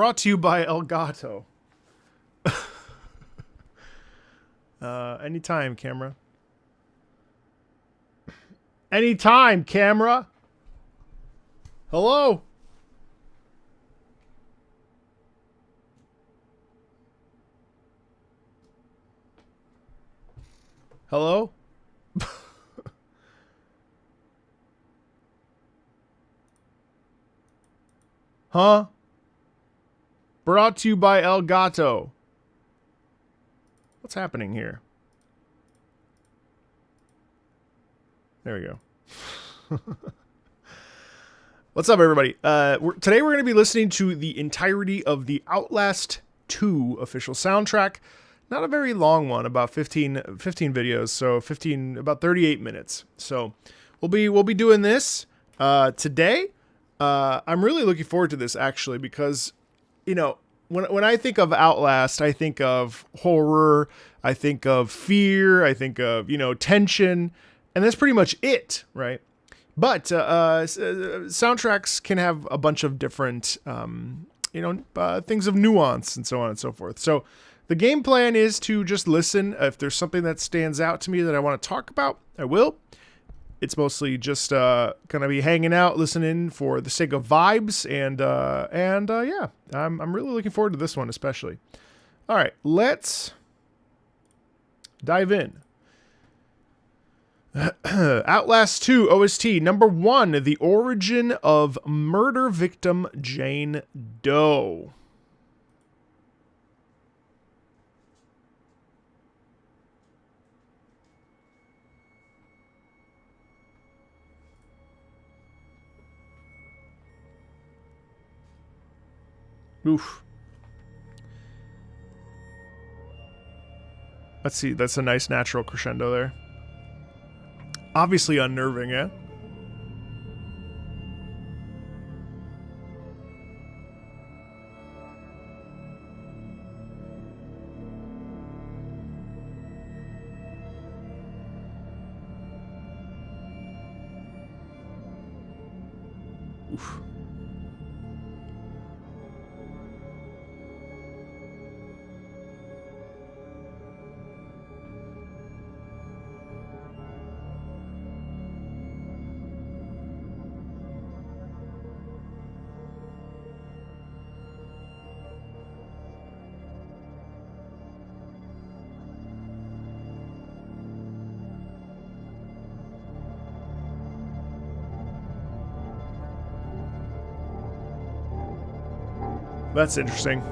Brought to you by Elgato. Anytime, camera. Anytime, camera. Hello? Hello? Huh? Brought to you by Elgato. What's happening here? There we go. What's up, everybody? Today we're going to be listening to the entirety of the Outlast 2 official soundtrack. Not a very long one, about 15 videos, so about 38 minutes. So we'll be doing this today. I'm really looking forward to this, actually, because, you know, when I think of Outlast, I think of horror, I think of fear, I think of, you know, tension, and that's pretty much it, right? But soundtracks can have a bunch of different, things of nuance and so on and so forth. So the game plan is to just listen. If there's something that stands out to me that I want to talk about, I will. It's mostly just gonna be hanging out, listening for the sake of vibes, and yeah, I'm really looking forward to this one especially. All right, let's dive in. Outlast 2 OST number 1: The Origin of Murder Victim Jane Doe. Oof. Let's see, that's a nice natural crescendo there. Obviously unnerving, yeah? Oof. That's interesting.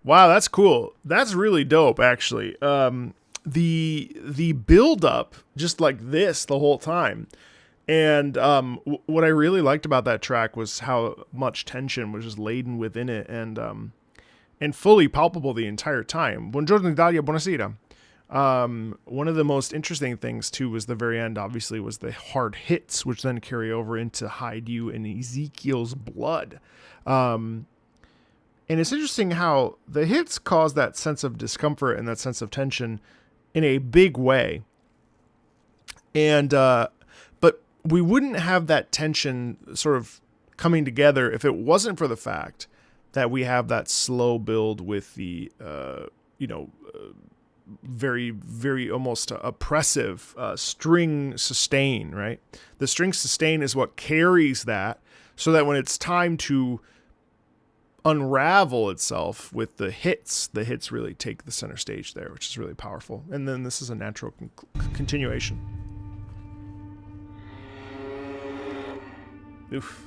Wow, that's cool. That's really dope, actually. The build up just like this the whole time. And what I really liked about that track was how much tension was just laden within it, and fully palpable the entire time. Buongiorno Italia, buonasera. One of the most interesting things too was the very end. Obviously, was the hard hits, which then carry over into Hide You and Ezekiel's Blood. And it's interesting how the hits cause that sense of discomfort and that sense of tension in a big way. And we wouldn't have that tension sort of coming together if it wasn't for the fact that we have that slow build with the, very, very almost oppressive string sustain, right? The string sustain is what carries that, so that when it's time to unravel itself with the hits really take the center stage there, which is really powerful. And then this is a natural continuation. Oof.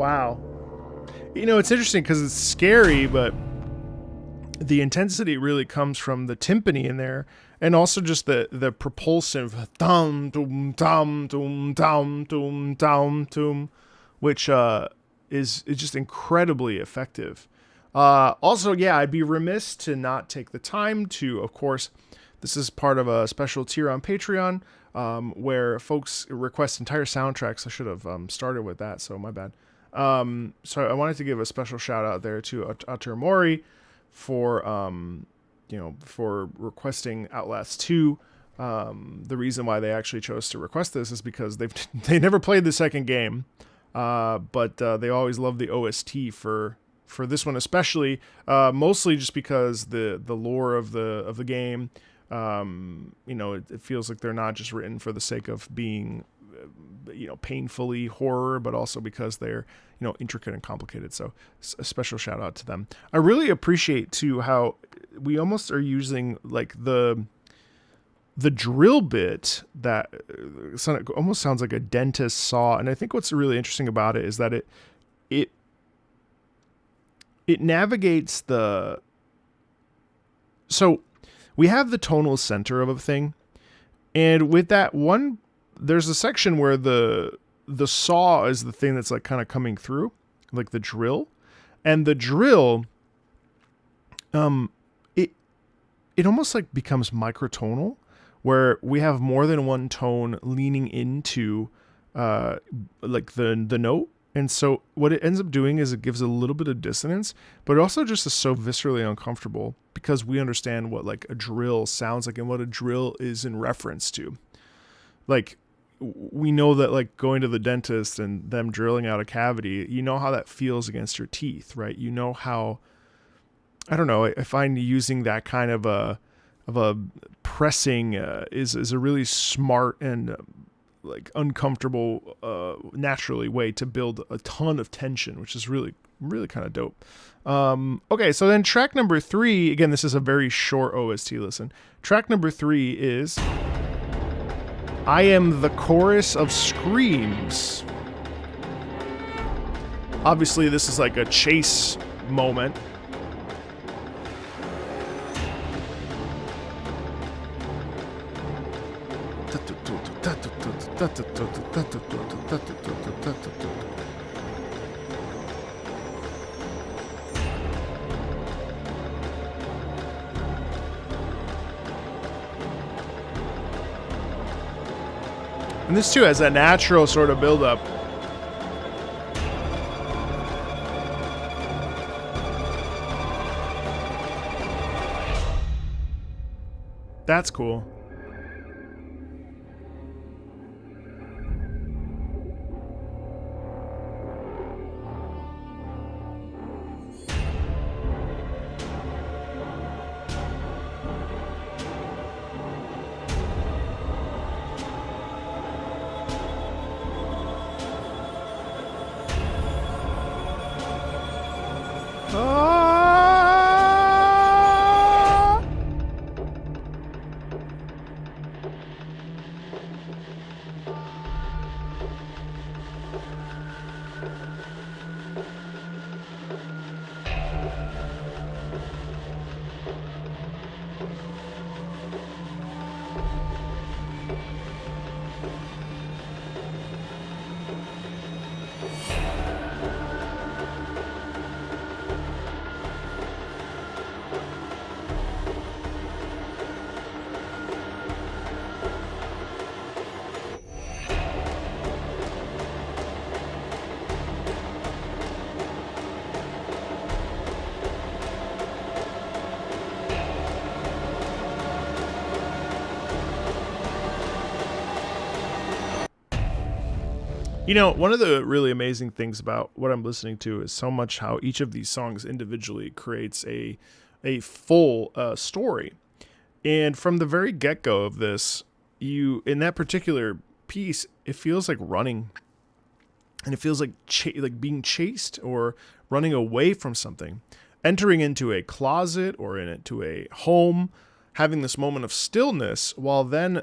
Wow. You know, it's interesting because it's scary, but the intensity really comes from the timpani in there, and also just the propulsive dum dum dum dum dum dum dum dum, which is just incredibly effective. Also, yeah, I'd be remiss to not take the time to, of course, this is part of a special tier on Patreon, where folks request entire soundtracks. I should have started with that, so my bad. So I wanted to give a special shout out there to Atur Mori for for requesting Outlast 2. The reason why they actually chose to request this is because they never played the second game, but they always loved the OST for this one especially, mostly just because the lore of the game. It feels like they're not just written for the sake of being painfully horror, but also because they're intricate and complicated. So a special shout out to them. I really appreciate too how we almost are using like the drill bit that almost sounds like a dentist saw. And I think what's really interesting about it is that it navigates so we have the tonal center of a thing, and with that one, there's a section where the saw is the thing that's like kind of coming through, like the drill, and the drill, it almost like becomes microtonal, where we have more than one tone leaning into like the note. And so what it ends up doing is it gives a little bit of dissonance, but it also just is so viscerally uncomfortable because we understand what like a drill sounds like and what a drill is in reference to. Like, we know that like going to the dentist and them drilling out a cavity, you know how that feels against your teeth, right? You know how, I don't know, I find using that kind of a pressing is a really smart and like uncomfortable naturally way to build a ton of tension, which is really kind of dope. Okay, so then track number 3, again, this is a very short OST listen. Track number 3 is I Am the Chorus of Screams. Obviously this is like a chase moment. And this too has a natural sort of build-up. That's cool. You know, one of the really amazing things about what I'm listening to is so much how each of these songs individually creates a full story. And from the very get-go of this, in that particular piece, it feels like running. And it feels like like being chased or running away from something. Entering into a closet or into a home, having this moment of stillness, while then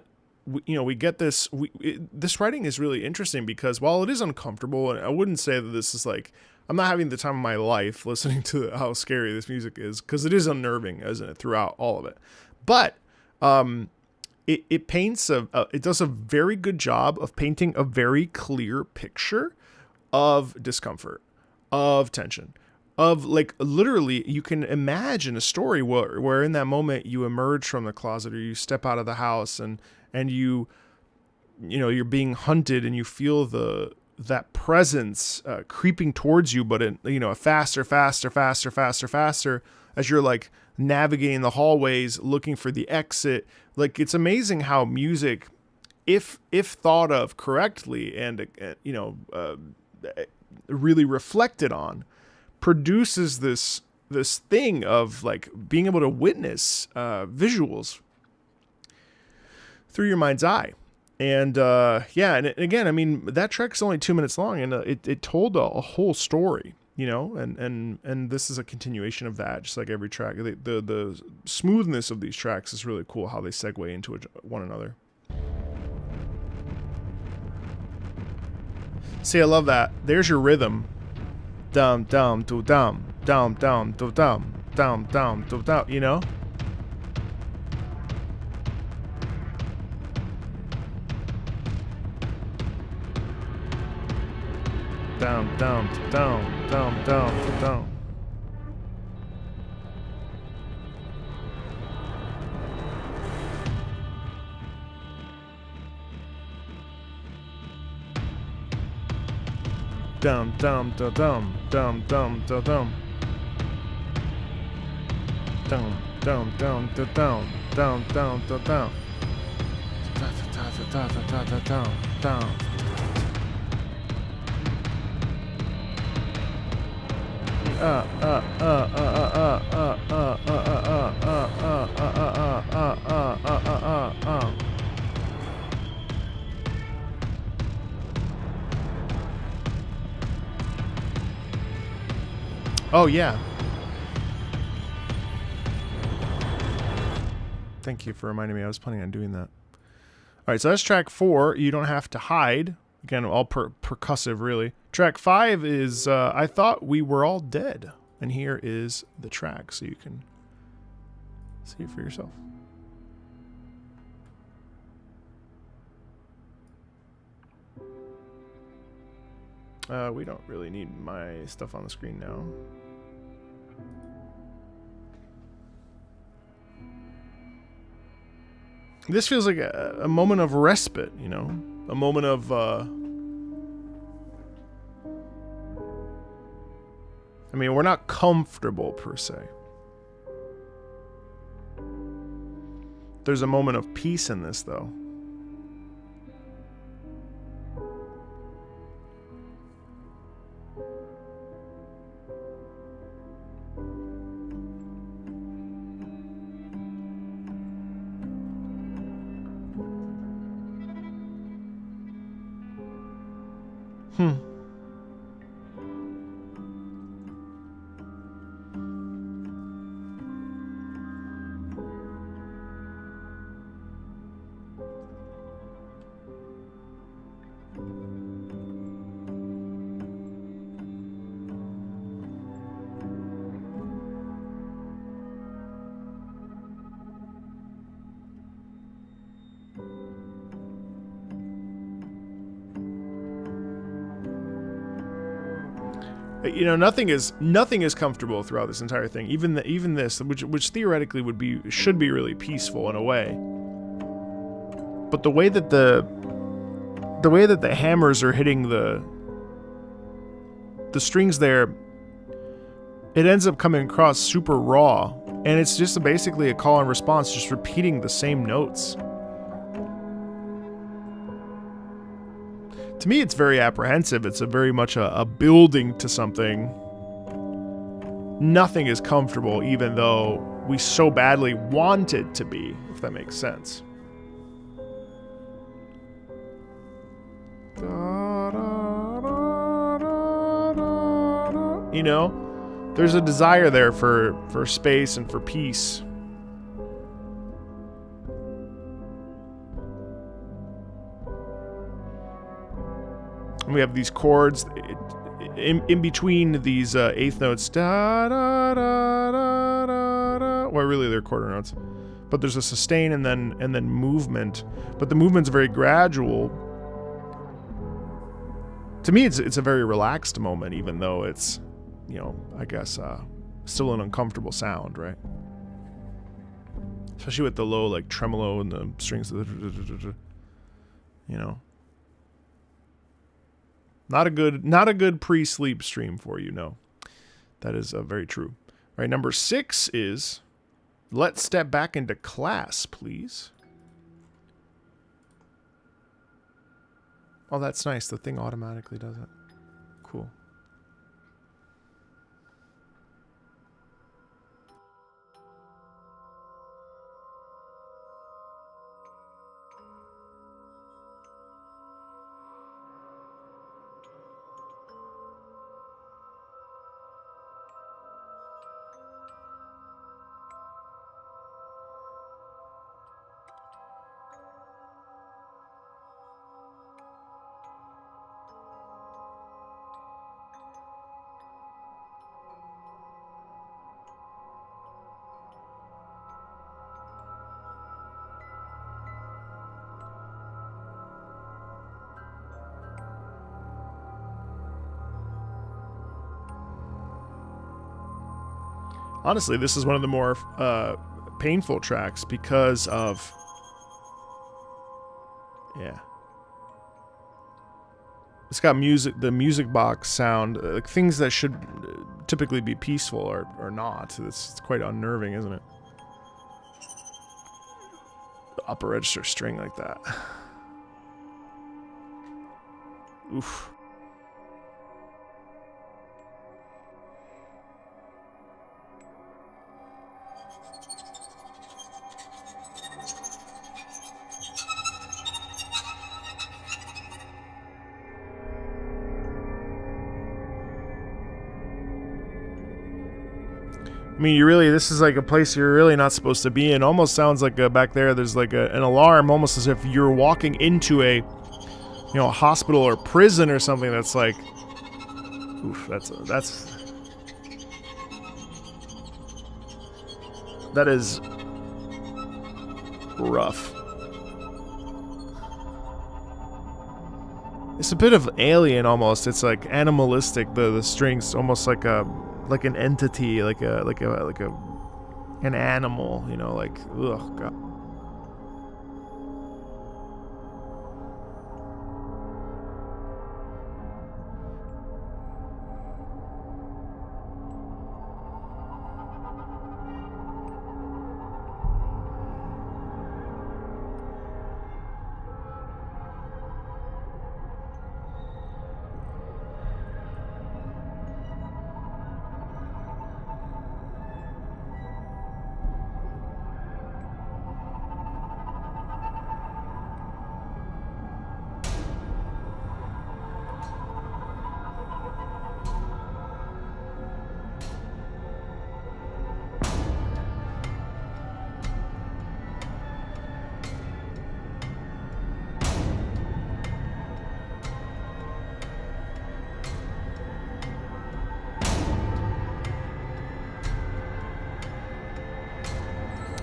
we get this. This writing is really interesting because while it is uncomfortable, and I wouldn't say that this is like, I'm not having the time of my life listening to how scary this music is, because it is unnerving, isn't it, throughout all of it. But it paints it does a very good job of painting a very clear picture of discomfort, of tension, of like literally you can imagine a story where in that moment you emerge from the closet or you step out of the house and you're being hunted and you feel that presence creeping towards you, but in faster as you're like navigating the hallways looking for the exit. Like, it's amazing how music, if thought of correctly and really reflected on, produces this thing of like being able to witness visuals through your mind's eye. And and again, I mean, that track's only 2 minutes long, and it told a whole story, and this is a continuation of that. Just like every track, the smoothness of these tracks is really cool, how they segue into one another. See, I love that. There's your rhythm. Dum dum do dum dum dum do dum dum dum do dum. Down, down, down, down, down, down. Down, down, down, down, down, down, down, down. Down, down, down, down, down, down, down, down. Down, down, down, down, down. Oh yeah. Thank you for reminding me. I was planning on doing that. All right, so that's track 4. You don't have to hide. Again, all percussive, really. Track 5 is I Thought We Were All Dead. And here is the track, so you can see it for yourself. We don't really need my stuff on the screen now. This feels like a moment of respite, a moment of I mean, we're not comfortable per se. There's a moment of peace in this, though. Nothing is comfortable throughout this entire thing. Even this, which theoretically should be really peaceful in a way. But the way that the hammers are hitting the strings there, it ends up coming across super raw, and it's just basically a call and response, just repeating the same notes. To me, it's very apprehensive. It's very much a building to something. Nothing is comfortable, even though we so badly want it to be, if that makes sense. There's a desire there for space and for peace. And we have these chords in between these eighth notes. Da, da, da, da, da, da. Well, really, they're quarter notes. But there's a sustain and then movement. But the movement's very gradual. To me, it's a very relaxed moment, even though it's, you know, I guess still an uncomfortable sound, right? Especially with the low, like, tremolo and the strings, you know. Not a good pre-sleep stream for you, no. That is very true. All right, number 6 is Let's Step Back into Class, please. Oh, that's nice. The thing automatically does it. Cool. Honestly, this is one of the more painful tracks because of... Yeah. It's got music, the music box sound, like things that should typically be peaceful are not. It's quite unnerving, isn't it? The upper register string like that. Oof. I mean, this is like a place you're really not supposed to be in. Almost sounds like back there's like an alarm, almost as if you're walking into a, a hospital or prison or something. That's like, oof, that is rough. It's a bit of Alien almost. It's like animalistic. The strings almost like an entity, like an animal, like, ugh, God.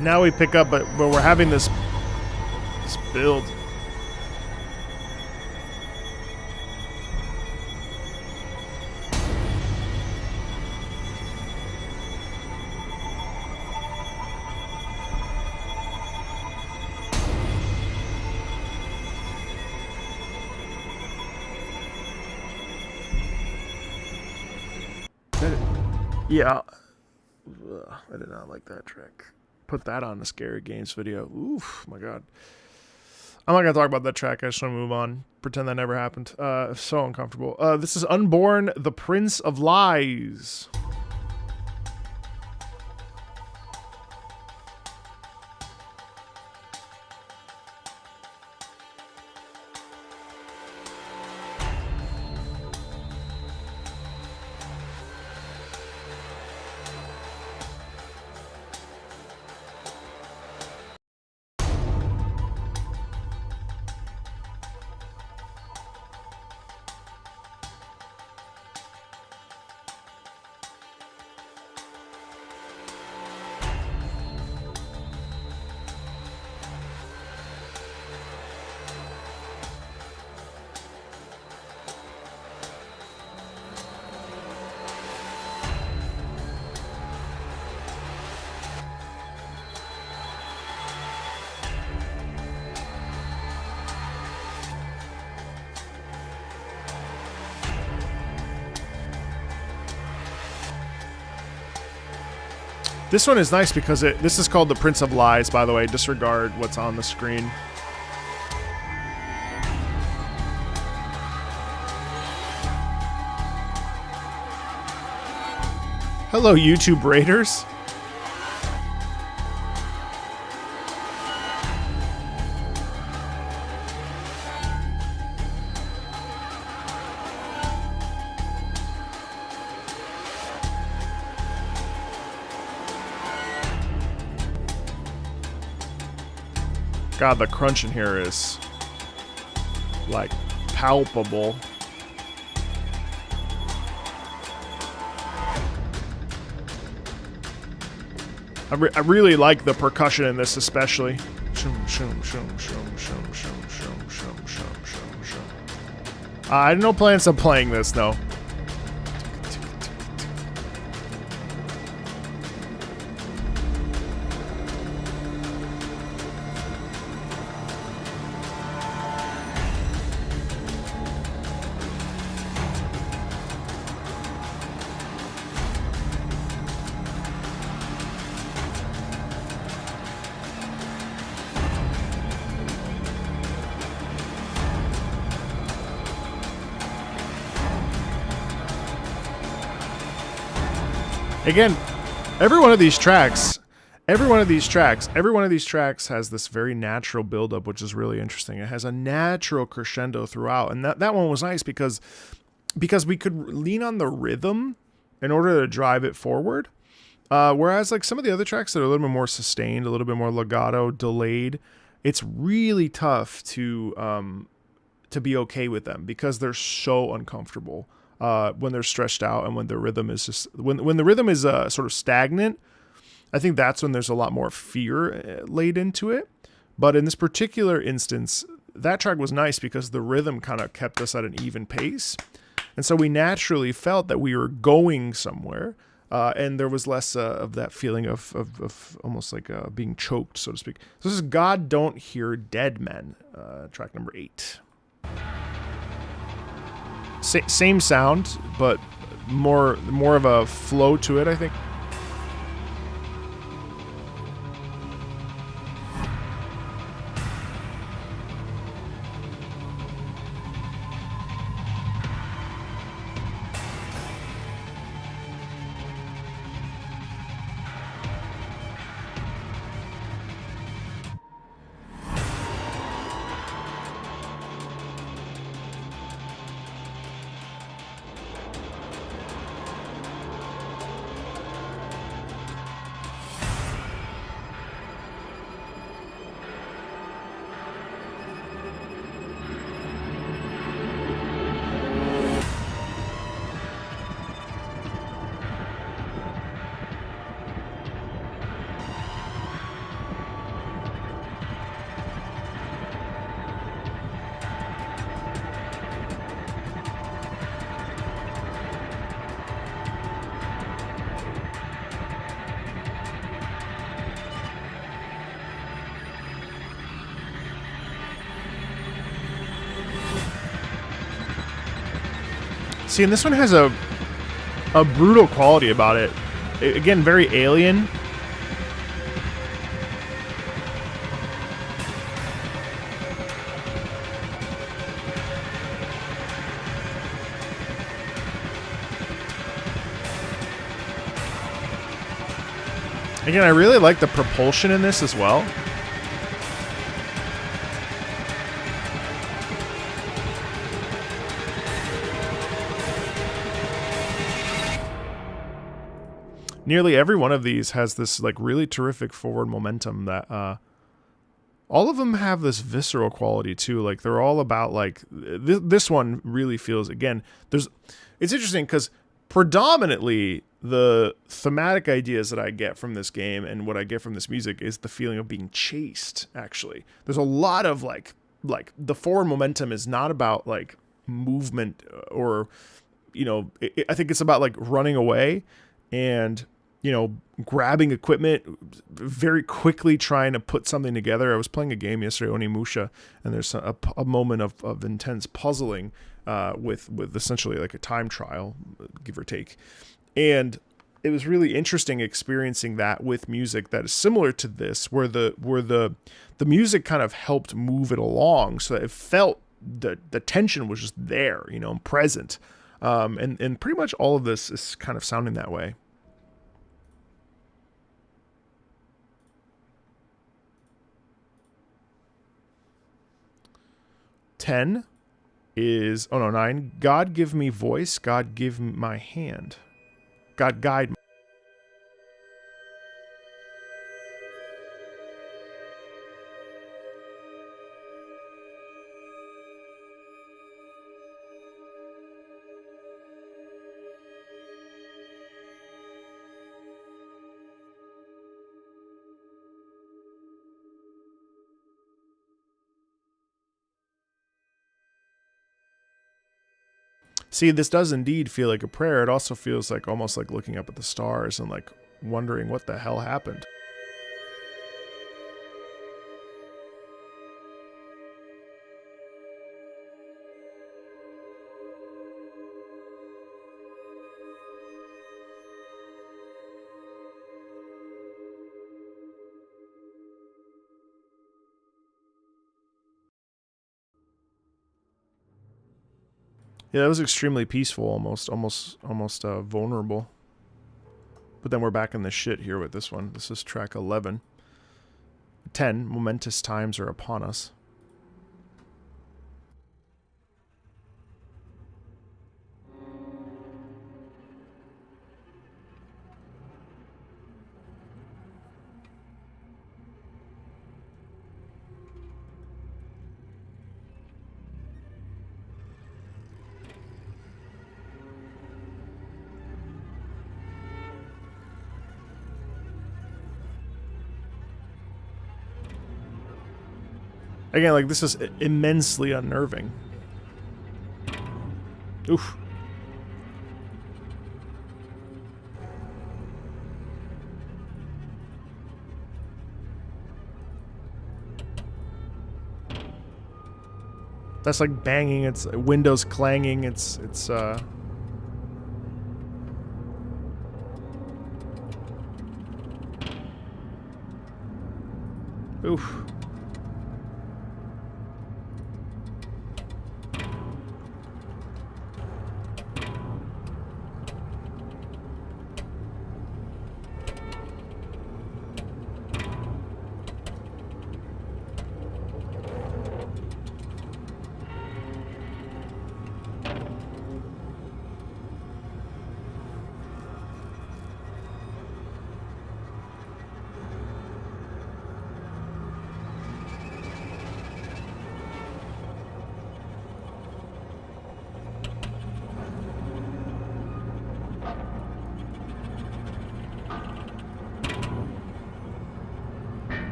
Now we pick up, but we're having this build. Yeah. Ugh, I did not like that track. Put that on a Scary Games video. Oof, my God. I'm not going to talk about that track. I just want to move on. Pretend that never happened. So uncomfortable. This is Unborn, the Prince of Lies. This one is nice because this is called the Prince of Lies, by the way. Disregard what's on the screen. Hello, YouTube Raiders. God, the crunch in here is, like, palpable. I really like the percussion in this, especially. I had no plans of playing this, though. Again, every one of these tracks has this very natural buildup, which is really interesting. It has a natural crescendo throughout, and that one was nice because we could lean on the rhythm in order to drive it forward. Whereas like some of the other tracks that are a little bit more sustained, a little bit more legato, delayed, it's really tough to be okay with them because they're so uncomfortable. When they're stretched out and when the rhythm is just when the rhythm is sort of stagnant, I think that's when there's a lot more fear laid into it. But in this particular instance, that track was nice because the rhythm kind of kept us at an even pace, and so we naturally felt that we were going somewhere, and there was less of that feeling of almost like being choked, so to speak. So this is God Don't Hear Dead Men, track number 8. Same sound, but more of a flow to it, I think. See, and this one has a brutal quality about it. Again, very alien. Again, I really like the propulsion in this as well. Nearly every one of these has this like really terrific forward momentum that all of them have this visceral quality too. Like they're all about like this one really feels, again, it's interesting because predominantly the thematic ideas that I get from this game and what I get from this music is the feeling of being chased. Actually, there's a lot of like the forward momentum is not about like movement or, you know, I think it's about like running away and, you know, grabbing equipment, very quickly trying to put something together. I was playing a game yesterday, Onimusha, and there's a moment of intense puzzling with essentially like a time trial, give or take. And it was really interesting experiencing that with music that is similar to this, where the music kind of helped move it along, so that it felt the tension was just there, you know, present. And pretty much all of this is kind of sounding that way. Ten is, oh no, 9. God give me voice. God give my hand. God guide me. See, this does indeed feel like a prayer. It also feels like almost like looking up at the stars and like wondering what the hell happened. Yeah, that was extremely peaceful, almost vulnerable. But then we're back in the shit here with this one. This is track 11. 10, momentous times are upon us. Again, like, this is immensely unnerving. Oof. That's like banging, it's windows clanging, it's oof.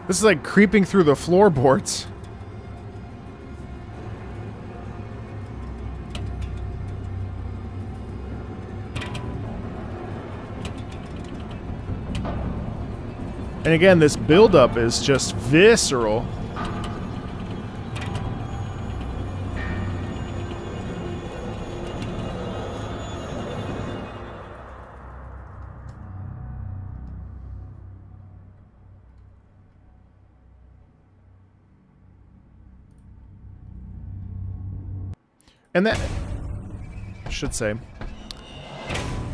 This is like creeping through the floorboards. And again, this buildup is just visceral. And that, I should say,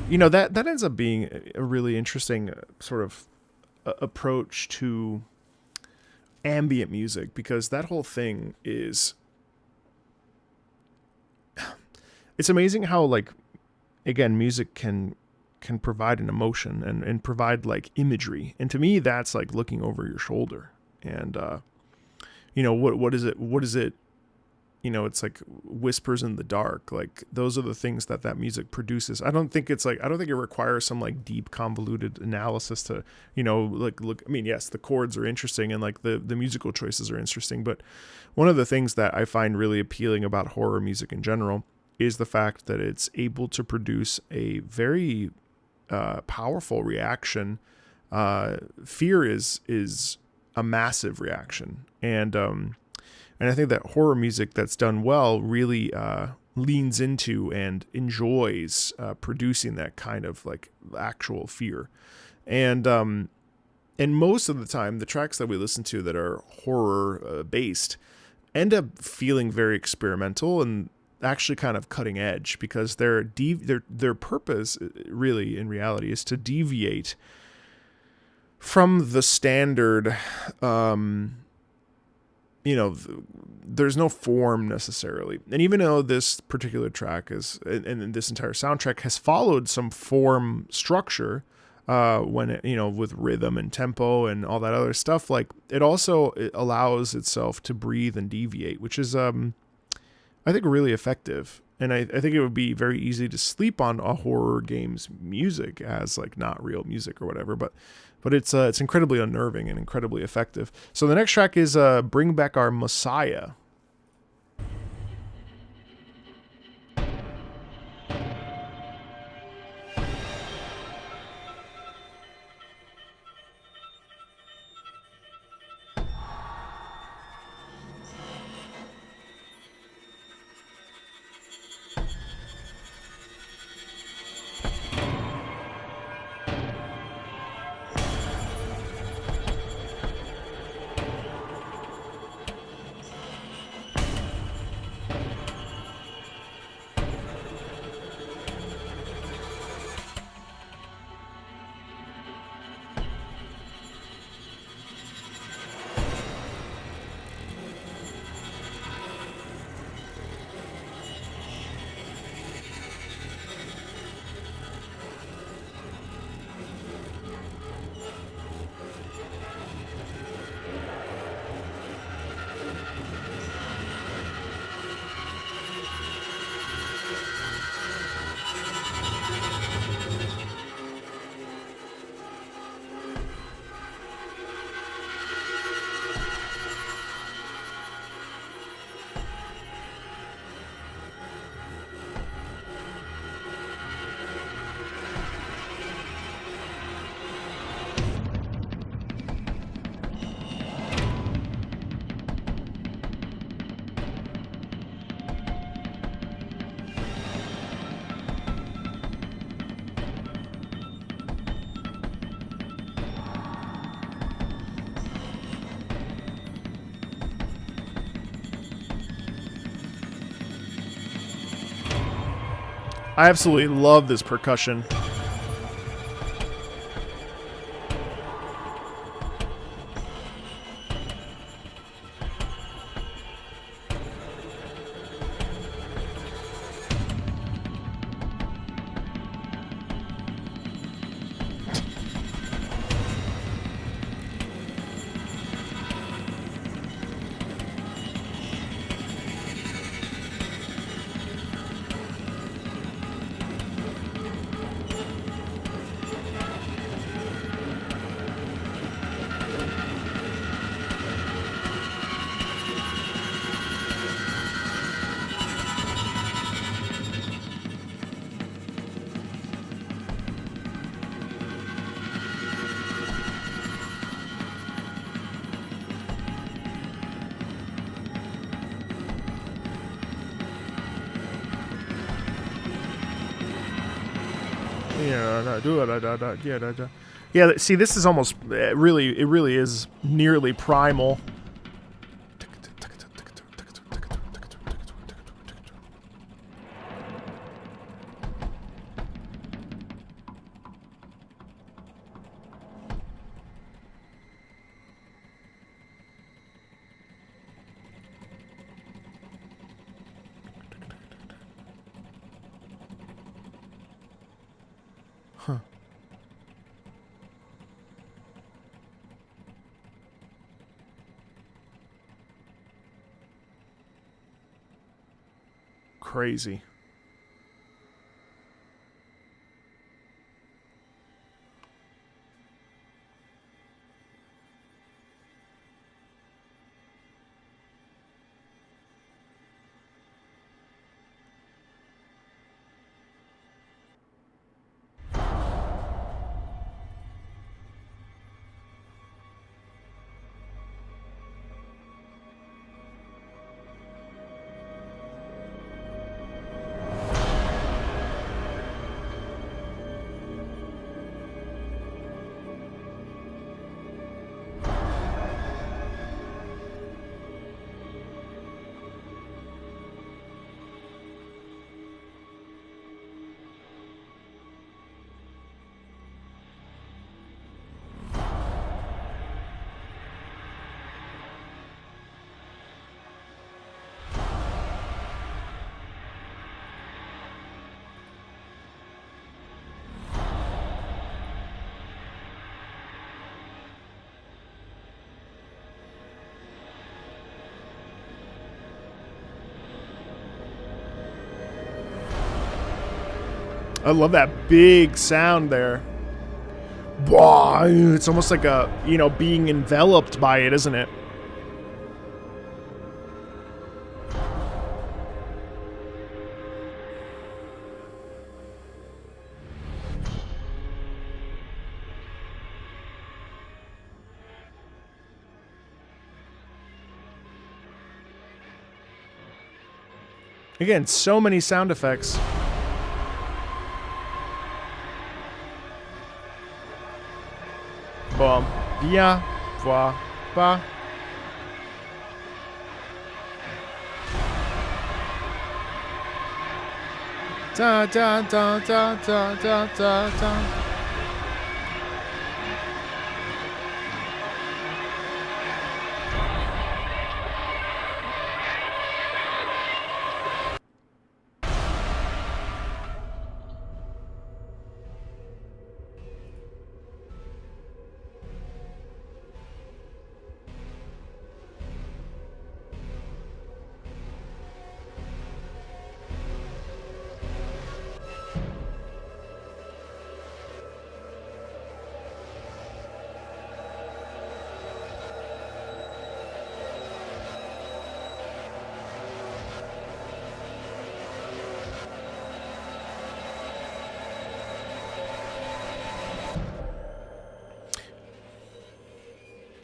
you know, that ends up being a really interesting sort of approach to ambient music, because that whole thing is, it's amazing how, like, again, music can provide an emotion and provide like imagery. And to me, that's like looking over your shoulder. And, you know, what is it? You know, it's like whispers in the dark. Like, those are the things that music produces. I don't think it requires some like deep convoluted analysis to, you know, like look, I mean, yes, the chords are interesting and like the musical choices are interesting. But one of the things that I find really appealing about horror music in general is the fact that it's able to produce a very powerful reaction fear is a massive reaction, and I think that horror music that's done well really leans into and enjoys producing that kind of like actual fear. And most of the time, the tracks that we listen to that are horror based end up feeling very experimental and actually kind of cutting edge, because their purpose really in reality is to deviate from the standard. There's no form necessarily. And even though this particular track is, and this entire soundtrack has followed some form structure, when it, with rhythm and tempo and all that other stuff, like it allows itself to breathe and deviate, which is, I think, really effective. And I think it would be very easy to sleep on a horror game's music as like not real music or whatever, but it's incredibly unnerving and incredibly effective. So the next track is Bring Back Our Messiah. I absolutely love this percussion. Yeah, see, this is almost it really is nearly primal. Huh. Crazy. I love that big sound there. Wow, it's almost like a, you know, being enveloped by it, isn't it? Again, so many sound effects. Bom, bien, voix, ba. Da da da da da da da da.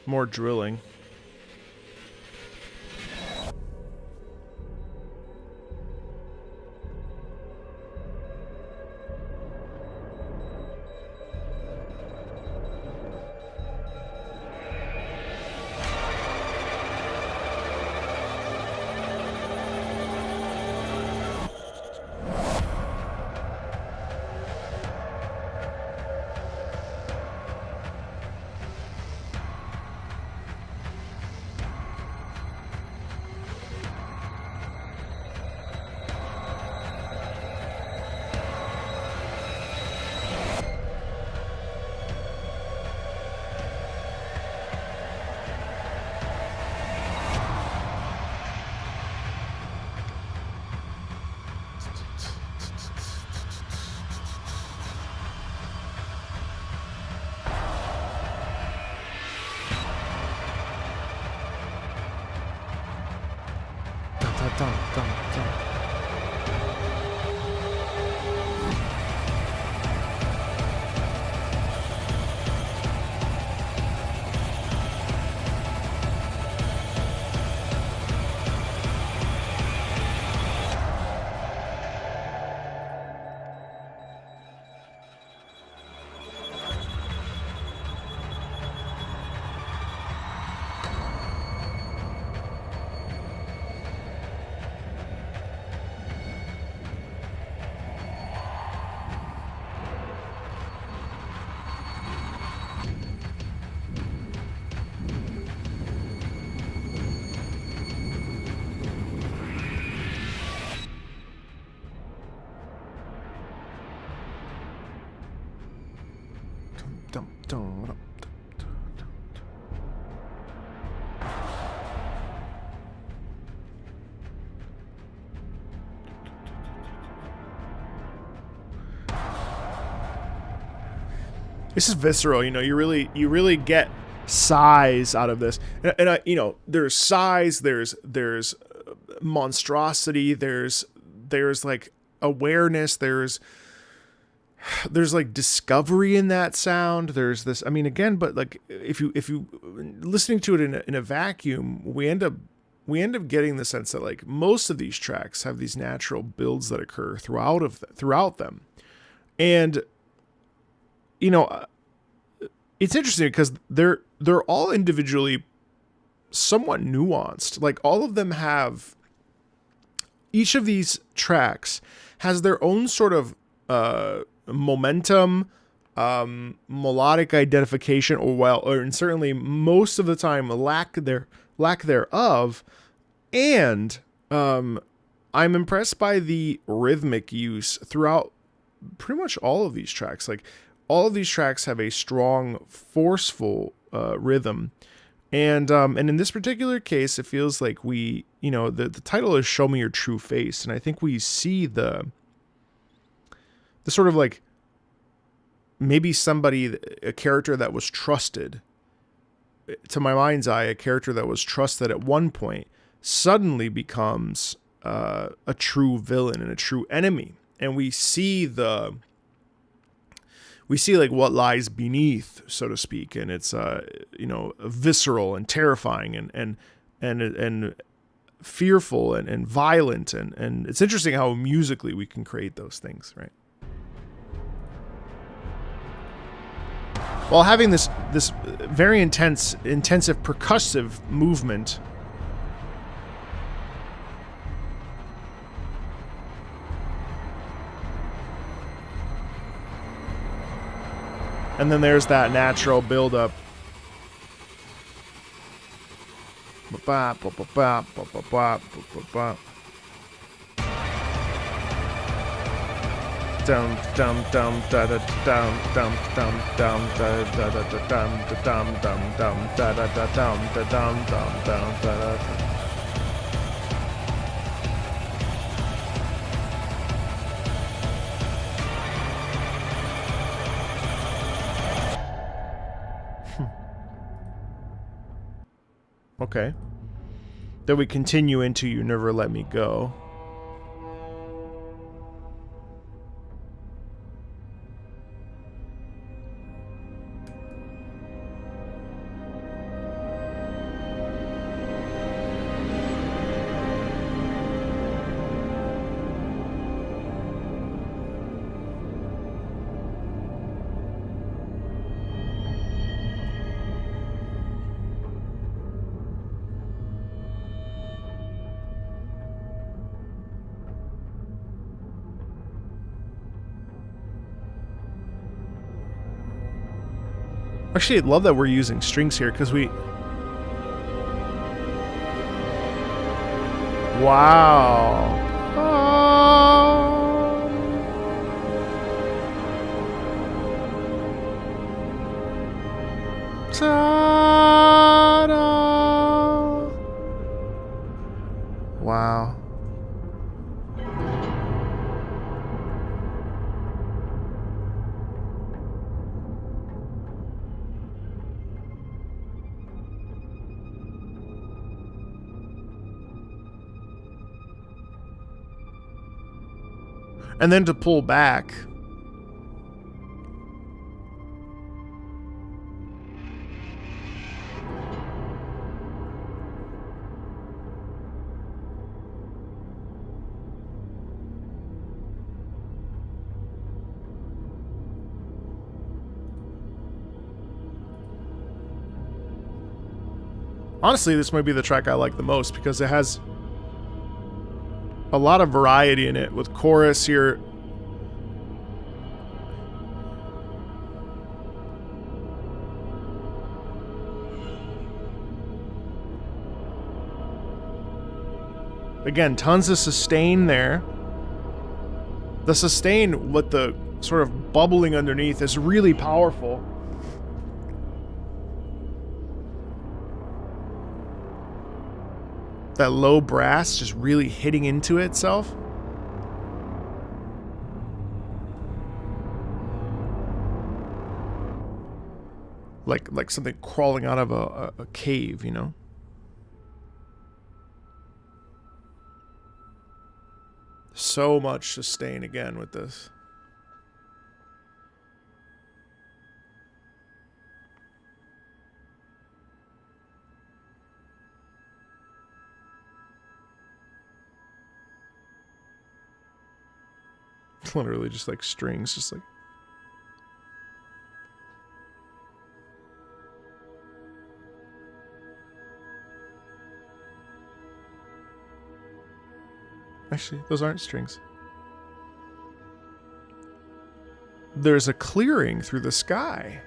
More drilling. Dun, dun, dun. Dum, dum, dum, dum, dum, dum. This is visceral, you know. You really get size out of this, and I, you know, there's size, there's monstrosity, there's like awareness, there's like discovery in that sound. There's this, I mean, again, but like if you listening to it in a vacuum, we end up getting the sense that like most of these tracks have these natural builds that occur throughout them. And you know, it's interesting because they're all individually somewhat nuanced. Like all of them have, each of these tracks has their own sort of momentum, melodic identification, and certainly most of the time lack thereof. And I'm impressed by the rhythmic use throughout pretty much all of these tracks. Like all of these tracks have a strong, forceful rhythm. And in this particular case, it feels like we, you know, the title is "Show Me Your True Face," and I think we see the the sort of like maybe somebody, a character that was trusted, to my mind's eye, a character that was trusted at one point suddenly becomes a true villain and a true enemy. And we see like what lies beneath, so to speak. And it's, visceral and terrifying and fearful and violent. And it's interesting how musically we can create those things, right? While having this very intensive percussive movement. And then there's that natural build-up. Dum dum dum da da dum dum dum dum da da da da dum da dum dum dum da da da dum da dum dum dum da da. Okay. Then we continue into You Never Let Me Go. Actually, I love that we're using strings here because we... Wow. Ta-da. Wow. And then to pull back. Honestly, this might be the track I like the most because it has a lot of variety in it with chorus here. Again, tons of sustain there. The sustain with the sort of bubbling underneath is really powerful. That low brass just really hitting into itself. Like something crawling out of a cave, you know? So much sustain again with this. Literally just like strings, just like... Actually, those aren't strings. There's a clearing through the sky.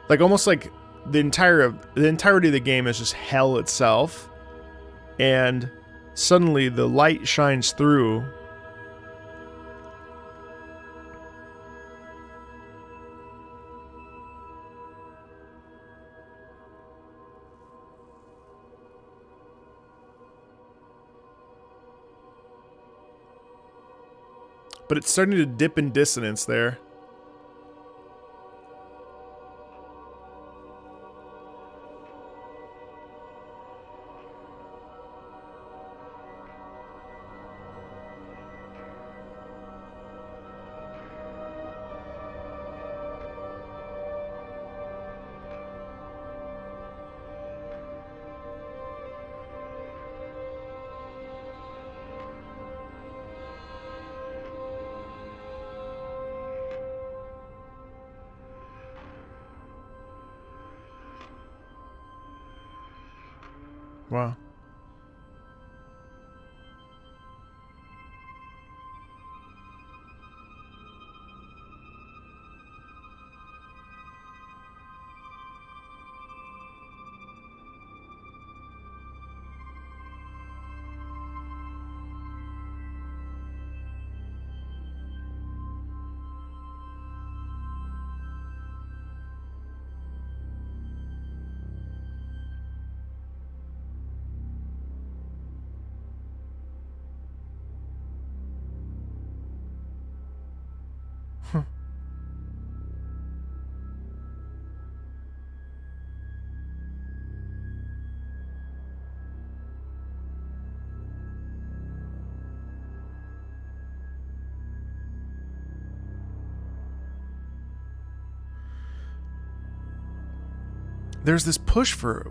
Like almost like the entirety of the game is just hell itself, and suddenly the light shines through. But it's starting to dip in dissonance there. Wow. There's this push for...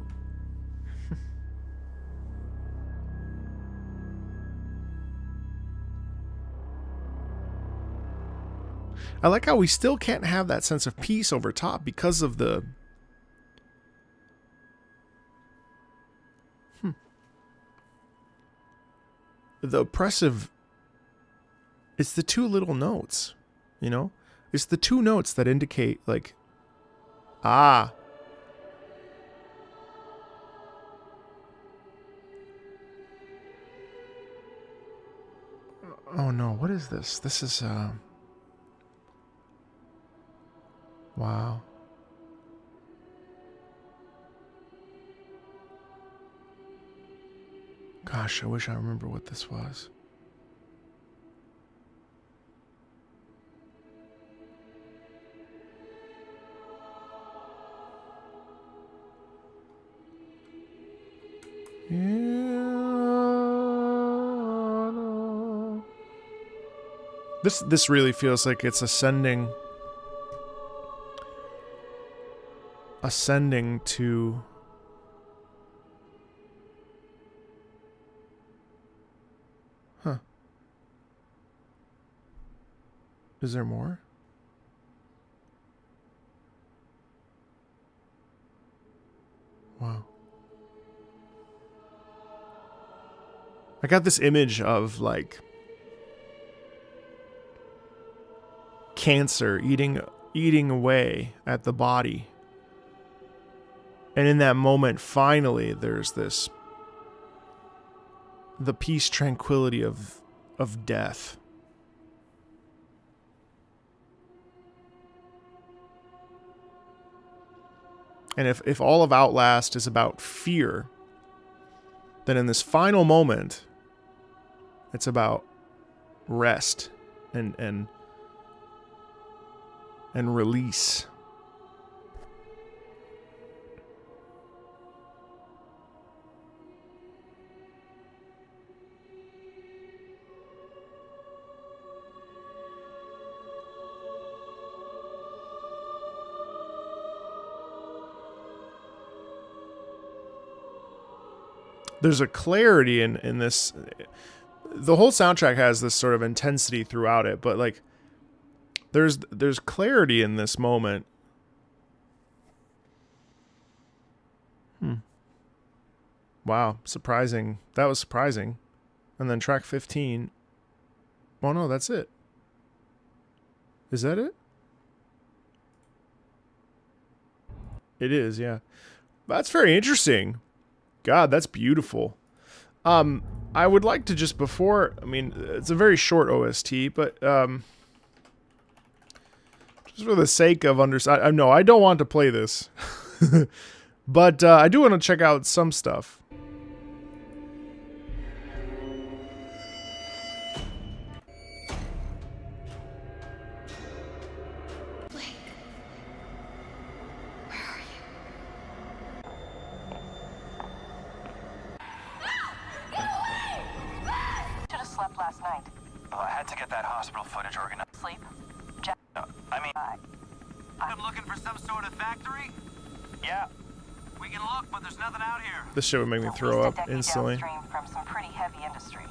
I like how we still can't have that sense of peace over top because of the... The oppressive... It's the two little notes, you know? It's the two notes that indicate, like... Ah... Oh no, what is this? This is, wow. Gosh, I wish I remember what this was. This really feels like it's ascending to Is there more? Wow. I got this image of like cancer eating away at the body. And in that moment, finally, there's this, the peace, tranquility of death. And if all of Outlast is about fear, then in this final moment, it's about rest and release. There's a clarity in this. The whole soundtrack has this sort of intensity throughout it, but like there's clarity in this moment. Wow, surprising. That was surprising. And then track 15. Oh no, that's it. Is that it? It is, yeah. That's very interesting. God, that's beautiful. I would like to just before, I mean, it's a very short OST, but just for the sake of no, I don't want to play this. But I do want to check out some stuff. left last night. Well, I had to get that hospital footage organized. Sleep? I'm looking for some sort of factory? Yeah. We can look, but there's nothing out here. This shit would make me throw up instantly. Downstream from some pretty heavy industry.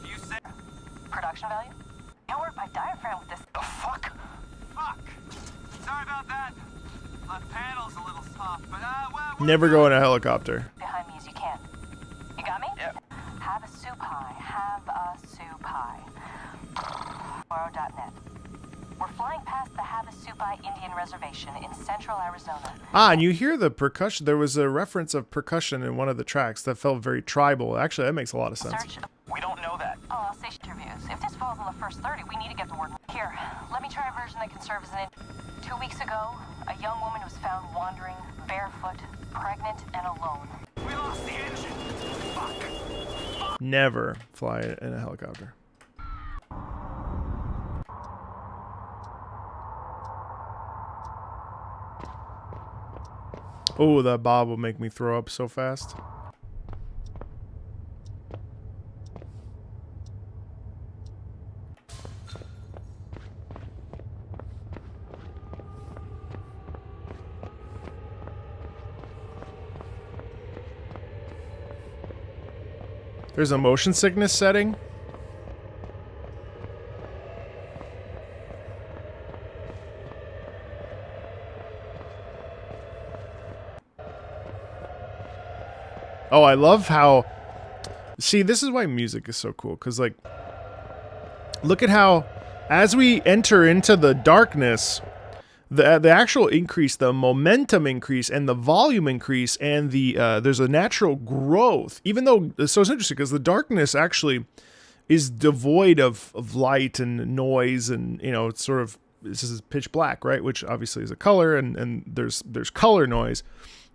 You said... Production value? Can't work my diaphragm with this. The fuck? Fuck. Sorry about that. The panel's a little soft, but well... Never go in a helicopter. Behind me as you can. You got me? Yep. Have a soup pie. Have a soup pie. Borrow.net. We're flying past the Havasupai Indian Reservation in central Arizona. Ah, and you hear the percussion. There was a reference of percussion in one of the tracks that felt very tribal. Actually, that makes a lot of sense. We don't know that. Oh, I'll say interviews. If this falls on the first 30, we need to get to work. Here, let me try a version that can serve as an 2 weeks ago, a young woman was found wandering, barefoot, pregnant, and alone. We lost the engine. Fuck. Never fly in a helicopter. Oh, that bob will make me throw up so fast. There's a motion sickness setting. Oh, I love how... See, this is why music is so cool, because, like, look at how, as we enter into the darkness, the actual increase, the momentum increase, and the volume increase, and the there's a natural growth, even though... So it's interesting, because the darkness actually is devoid of light and noise, and, you know, it's sort of... This is pitch black, right? Which obviously is a color, and there's color noise.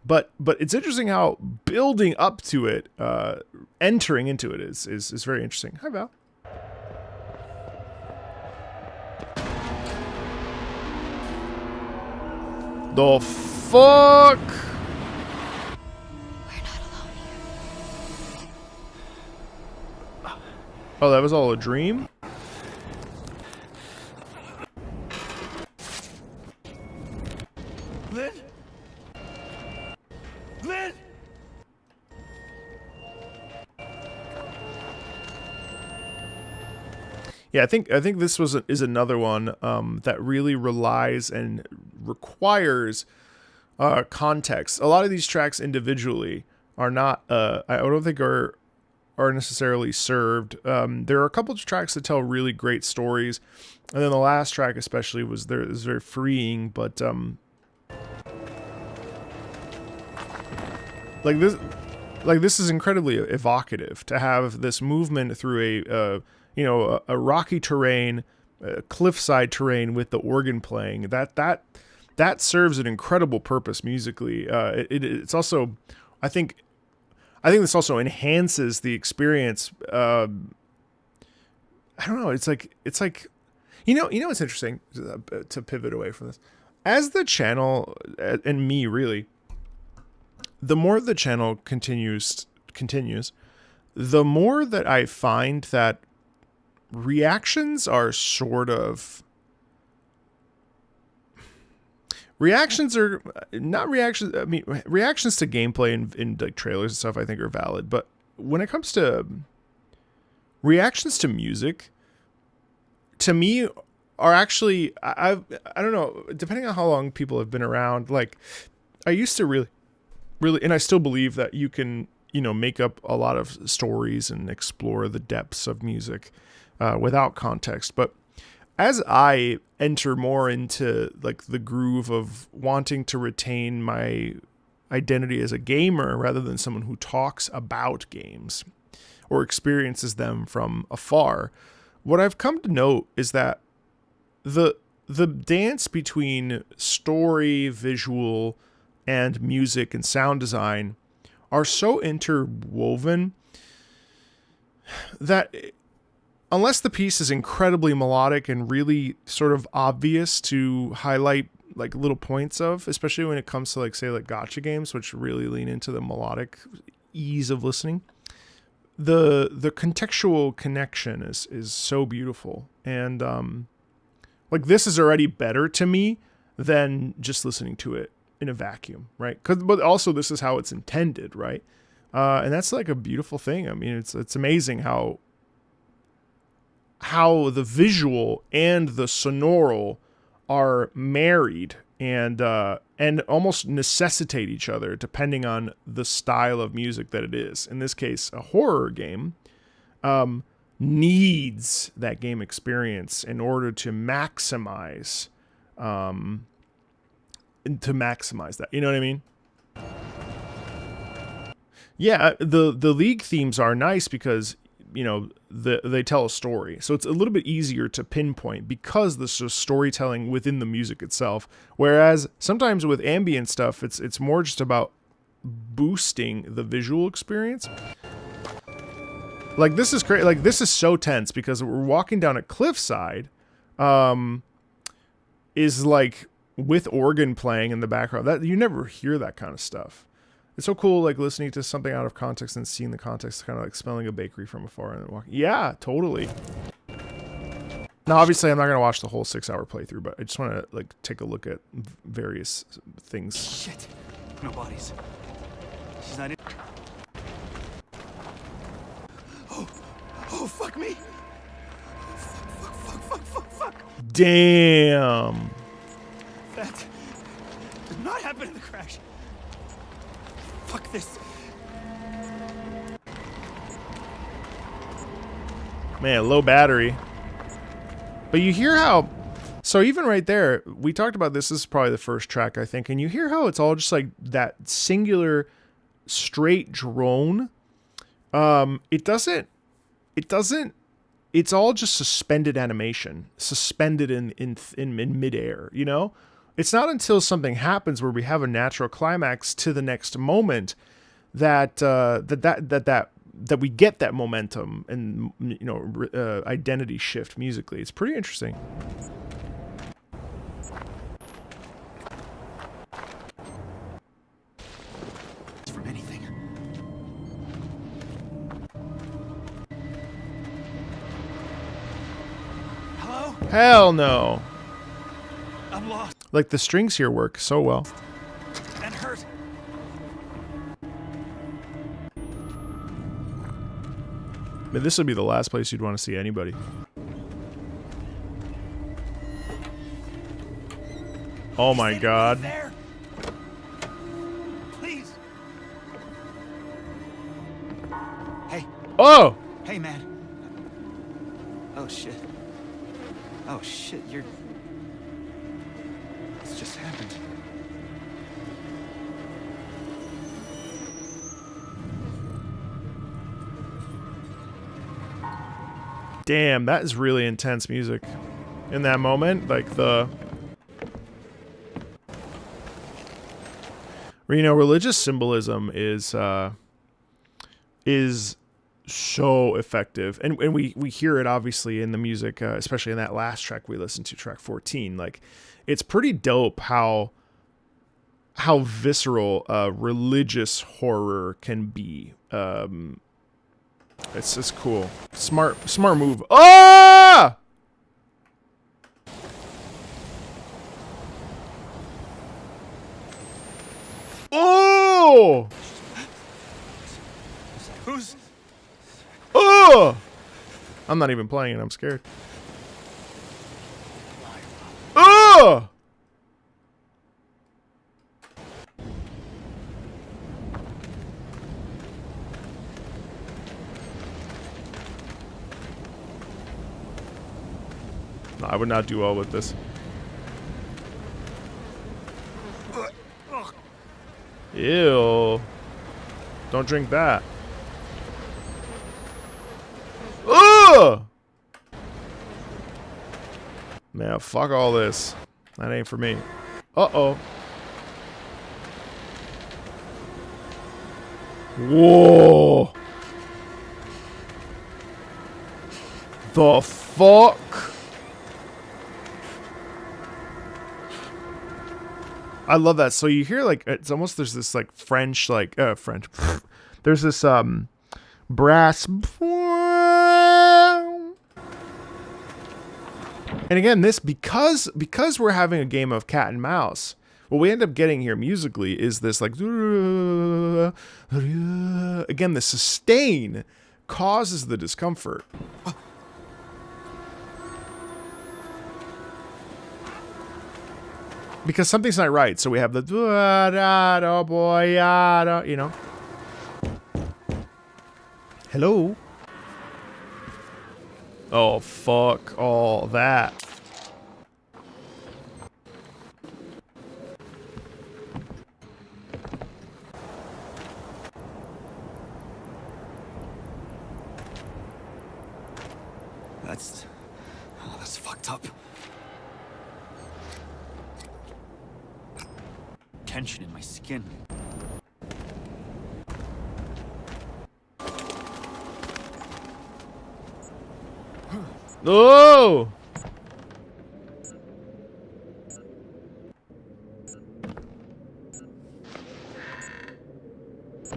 But it's interesting how building up to it, entering into it is very interesting. Hi, Val. The fuck? We're not alone here. Oh, that was all a dream? Lynn? Lynn? Yeah, I think this is another one that really relies and requires context. A lot of these tracks individually are not. I don't think are necessarily served. There are a couple of tracks that tell really great stories, and then the last track especially was very freeing. But like this is incredibly evocative to have this movement through a rocky terrain, cliffside terrain with the organ playing. That serves an incredible purpose musically. It's also, I think this also enhances the experience. I don't know. It's like you know what's interesting, to pivot away from this, as the channel and me really. The more the channel continues, the more that I find that reactions are sort of... Reactions are not reactions. I mean, reactions to gameplay in like trailers and stuff I think are valid. But when it comes to reactions to music, to me are actually... I don't know, depending on how long people have been around, like I used to really, and I still believe that you can, make up a lot of stories and explore the depths of music without context. But as I enter more into like the groove of wanting to retain my identity as a gamer rather than someone who talks about games or experiences them from afar, what I've come to note is that the dance between story, visual, and music and sound design are so interwoven that unless the piece is incredibly melodic and really sort of obvious to highlight like little points of, especially when it comes to like, say, like gacha games, which really lean into the melodic ease of listening, the contextual connection is so beautiful. And like this is already better to me than just listening to it in a vacuum, right? But also this is how it's intended, right? And that's like a beautiful thing. I mean, it's amazing how the visual and the sonaural are married and almost necessitate each other depending on the style of music that it is. In this case, a horror game needs that game experience in order to maximize that. You know what I mean? Yeah, the League themes are nice because, you know, they tell a story. So it's a little bit easier to pinpoint because there's just storytelling within the music itself. Whereas sometimes with ambient stuff, it's more just about boosting the visual experience. Like this is great. Like this is so tense because we're walking down a cliffside, is like with organ playing in the background. That you never hear that kind of stuff. It's so cool, like listening to something out of context and seeing the context, kind of like smelling a bakery from afar and then walking. Yeah, totally. Now, obviously, I'm not gonna watch the whole 6-hour playthrough, but I just want to like take a look at various things. Shit, no bodies. She's not in. Oh, fuck me. Fuck. Damn. That did not happen in the crash. Fuck this. Man, low battery. But you hear how... So even right there, we talked about this is probably the first track, I think. And you hear how it's all just like that singular straight drone. It's all just suspended animation. Suspended in midair, you know? It's not until something happens where we have a natural climax to the next moment that we get that momentum and, you know, identity shift musically. It's pretty interesting. From anything. Hello? Hell no. I'm lost Like the strings here work so well. and hurt. I mean, this would be the last place you'd want to see anybody. Oh my Is god. anybody there? Please. Hey, Oh! hey, man. Oh shit. Oh shit, you're. This just happened. Damn, that is really intense music. In that moment, like the... You know, religious symbolism is so effective. And we hear it obviously in the music, especially in that last track we listened to, track 14. Like, it's pretty dope how visceral religious horror can be. It's just cool. Smart move. Ah! Oh! Who's. Oh! I'm not even playing it. I'm scared. Oh! No, I would not do well with this. Ew. Don't drink that. Ugh! Man, fuck all this. That ain't for me. Uh-oh. Whoa. The fuck? I love that. So you hear like it's almost there's this like French like French. There's this brass. And again, this because we're having a game of cat and mouse, what we end up getting here musically is this like again, the sustain causes the discomfort. Because something's not right, so we have the oh boy, you know. Hello. Oh fuck all that. That's fucked up. Tension in my skin. Oh!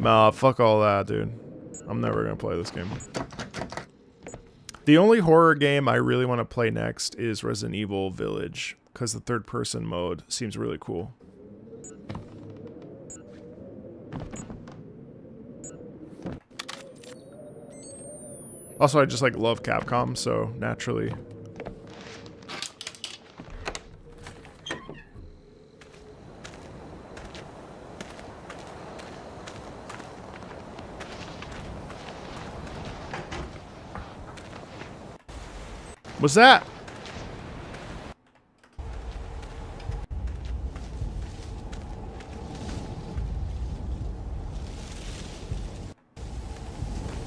Nah, fuck all that, dude. I'm never gonna play this game. The only horror game I really want to play next is Resident Evil Village, because the third-person mode seems really cool. Also, I just like love Capcom, so naturally. What's that?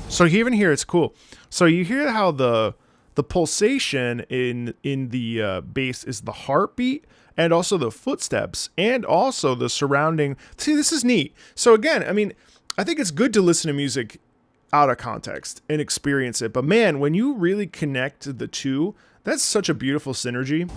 So even here, it's cool. So you hear how the pulsation in the bass is the heartbeat, and also the footsteps, and also the surrounding. See, this is neat. So again, I mean, I think it's good to listen to music out of context and experience it. But man, when you really connect the two, that's such a beautiful synergy.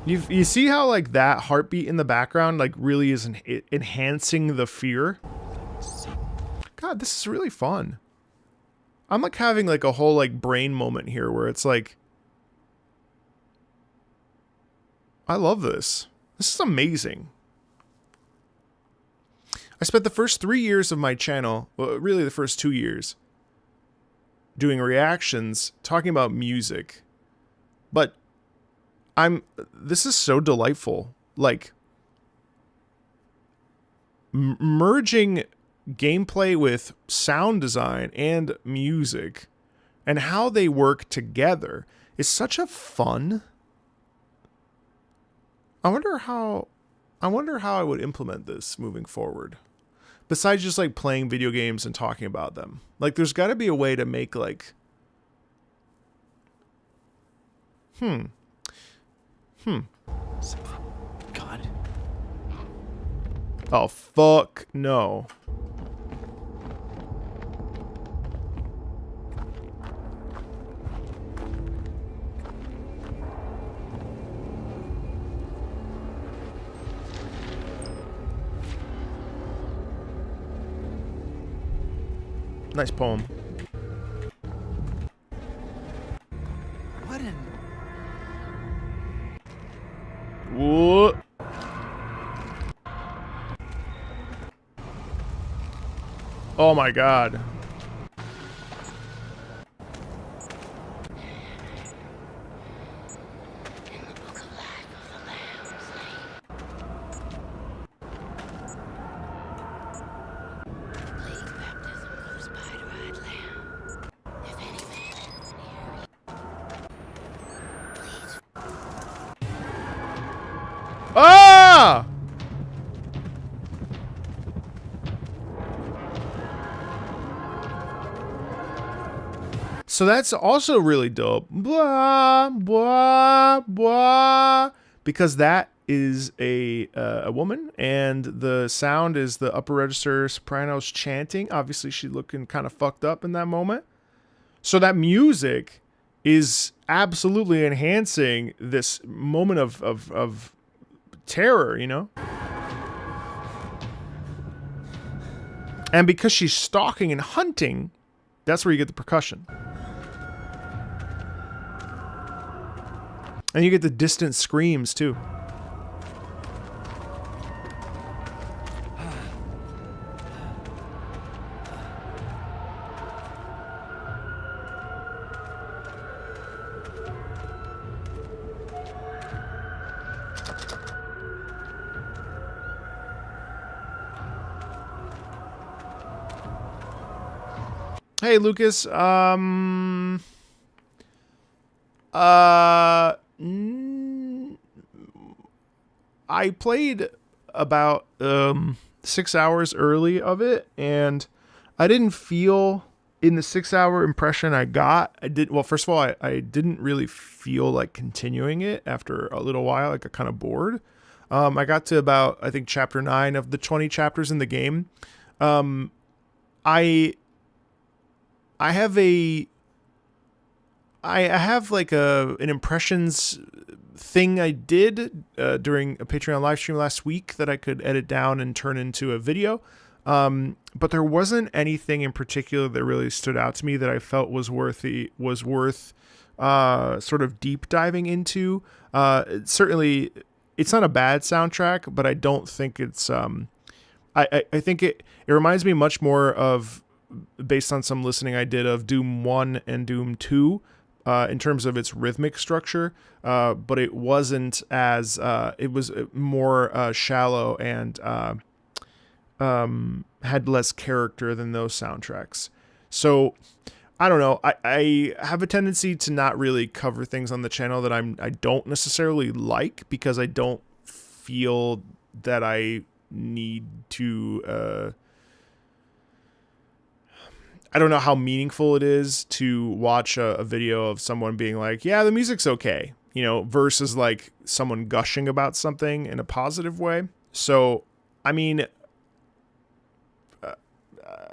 You see how like that heartbeat in the background like really is enhancing the fear? God, this is really fun. I'm like having like a whole like brain moment here where it's like, I love this. This is amazing. I spent the first 3 years of my channel, well, really the first 2 years, doing reactions, talking about music. But this is so delightful. Like, merging gameplay with sound design and music and how they work together is such a fun. I wonder how I would implement this moving forward. Besides just like playing video games and talking about them. Like there's got to be a way to make like God. Oh fuck no. Nice poem. What in... What? Oh my god. Ah! So that's also really dope. Blah, blah, blah. Because that is a woman, and the sound is the upper register sopranos chanting. Obviously, she's looking kind of fucked up in that moment. So that music is absolutely enhancing this moment of terror, you know? And because she's stalking and hunting, that's where you get the percussion. And you get the distant screams, too. Hey, Lucas. I played about 6 hours early of it, and I didn't feel in the 6 hour impression I got. Well, first of all, I didn't really feel like continuing it after a little while. Like, I got kind of bored. I got to about, I think, chapter 9 of the 20 chapters in the game. I have like an impressions thing I did during a Patreon live stream last week that I could edit down and turn into a video. But there wasn't anything in particular that really stood out to me that I felt was worth sort of deep diving into. Certainly, it's not a bad soundtrack, but I don't think it's. I think it reminds me much more of, based on some listening I did, of Doom 1 and Doom 2 in terms of its rhythmic structure, but it wasn't as, it was more shallow and had less character than those soundtracks. So, I don't know, I have a tendency to not really cover things on the channel that I don't necessarily like, because I don't feel that I need to... I don't know how meaningful it is to watch a video of someone being like, yeah, the music's okay, versus like someone gushing about something in a positive way. So, I mean,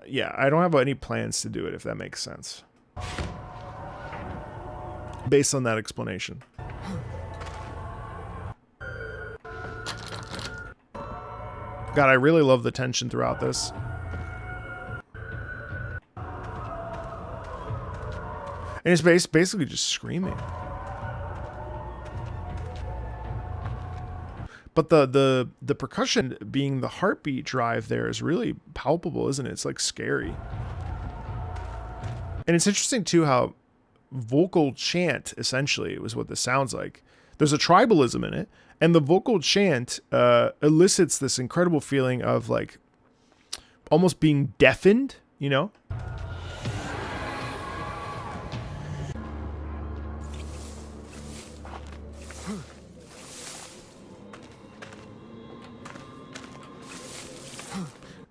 yeah, I don't have any plans to do it, if that makes sense. Based on that explanation. God, I really love the tension throughout this. And it's basically just screaming. But the percussion being the heartbeat drive there is really palpable, isn't it? It's like scary. And it's interesting too how vocal chant essentially was what this sounds like. There's a tribalism in it, and the vocal chant elicits this incredible feeling of like almost being deafened,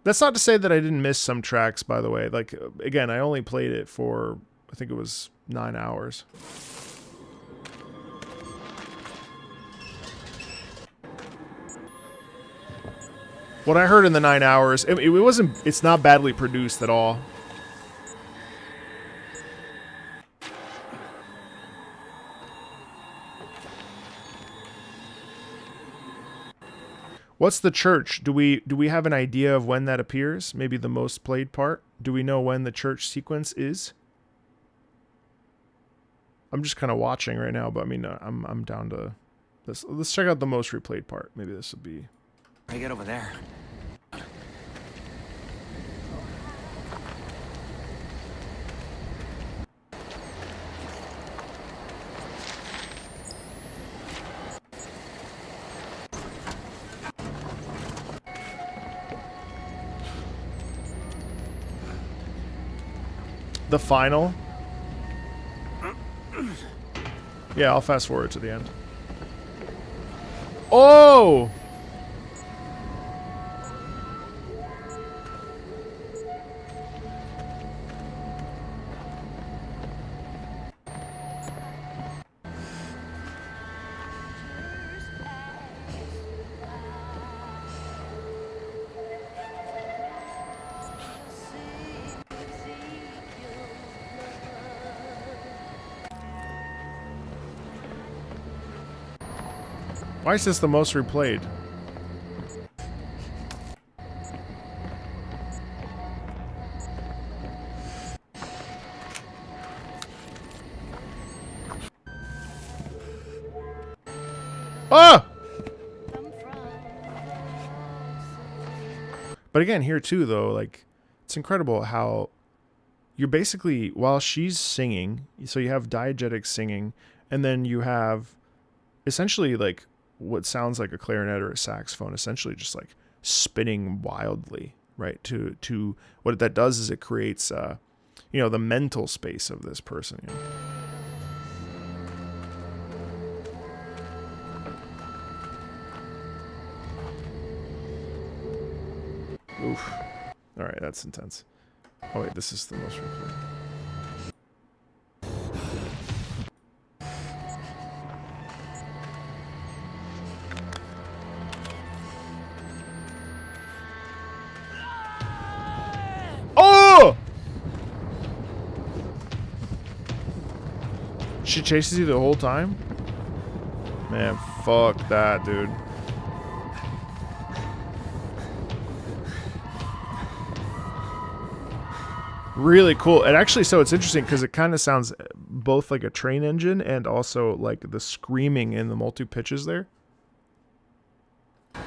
That's not to say that I didn't miss some tracks, by the way. Like, again, I only played it for, I think it was 9 hours. What I heard in the 9 hours, it's not badly produced at all. What's the church? Do we have an idea of when that appears? Maybe the most played part? Do we know when the church sequence is? I'm just kind of watching right now, but I mean, I'm down to this. Let's check out the most replayed part. Maybe this would be. I get over there. The final? Yeah, I'll fast forward to the end. Oh! Why is this the most replayed? Ah! But again, here too, though, like, it's incredible how you're basically, while she's singing, so you have diegetic singing, and then you have essentially like what sounds like a clarinet or a saxophone, essentially just like spinning wildly, right? To what that does is it creates, you know, the mental space of this person. You know? Oof. All right, that's intense. Oh wait, this is the most recorded. Oh! She chases you the whole time? Man, fuck that, dude. Really cool. It actually, so it's interesting because it kind of sounds both like a train engine and also like the screaming in the multi pitches there. All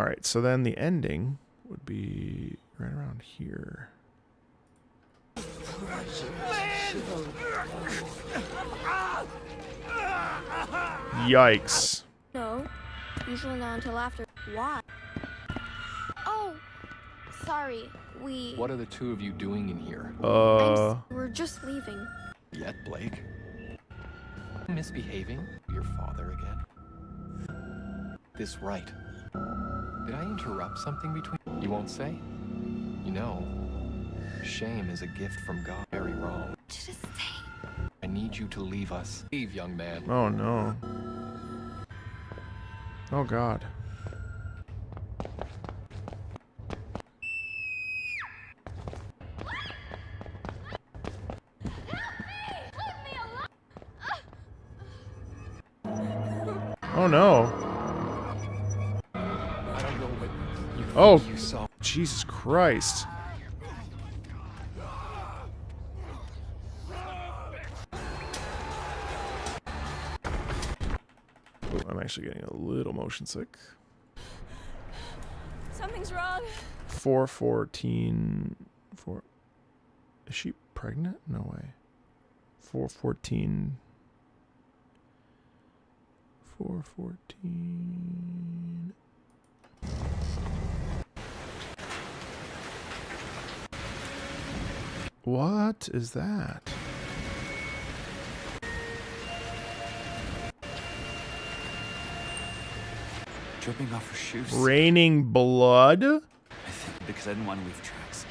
right, so then the ending would be right around here. Yikes. No, usually not until after. Why? Oh, sorry, we... What are the two of you doing in here? We're just leaving. Yet, Blake? Misbehaving? Your father again? This right. Did I interrupt something between... You won't say? You know, shame is a gift from God. Very wrong. Just say... I need you to leave us. Leave, young man. Oh, no. Oh, God. Oh, no. I don't know what you Oh, think you saw. Jesus Christ. Ooh, I'm actually getting a little motion sick. Something's wrong. 414. Is she pregnant? No way. 414. 414. What is that? Dripping off her shoes. Raining blood? I think because I didn't want to leave tracks.